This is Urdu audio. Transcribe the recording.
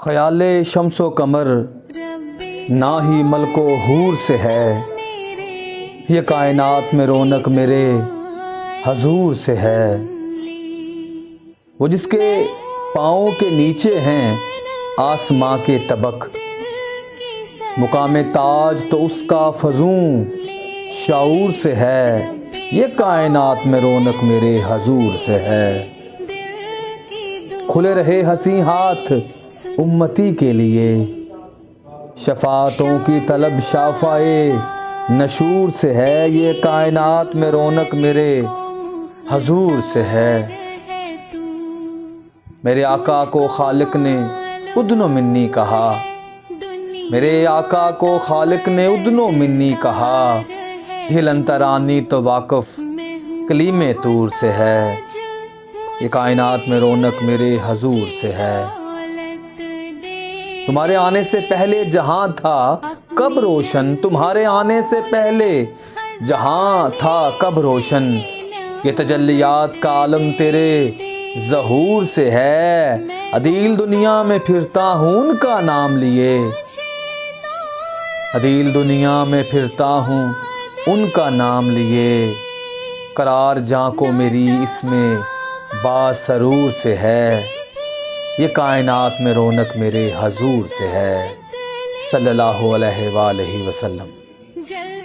خیال شمس و قمر نہ ہی ملک و حور سے ہے، یہ کائنات میں رونق میرے حضور سے ہے۔ وہ جس کے پاؤں کے نیچے ہیں آسماں کے طبق، مقام تاج تو اس کا فزوں شعور سے ہے، یہ کائنات میں رونق میرے حضور سے ہے۔ کھلے رہے حسین ہاتھ امتی کے لیے، شفاعتوں کی طلب شافعے نشور سے ہے، یہ کائنات میں رونق میرے حضور سے ہے۔ میرے آقا کو خالق نے ادن و منی کہا، میرے آقا کو خالق نے ادن و منی کہا، یہ لنترانی تو واقف کلیم طور سے ہے، یہ کائنات میں رونق میرے حضور سے ہے۔ تمہارے آنے سے پہلے جہاں تھا کب روشن، تمہارے آنے سے پہلے جہاں تھا کب روشن، یہ تجلیات کا عالم تیرے ظہور سے ہے، عدیل دنیا میں پھرتا ہوں ان کا نام لیے، عدیل دنیا میں پھرتا ہوں ان کا نام لیے، قرار جاں کو میری اس میں با سرور سے ہے، یہ کائنات میں رونق میرے حضور سے ہے، صلی اللہ علیہ وآلہ وسلم۔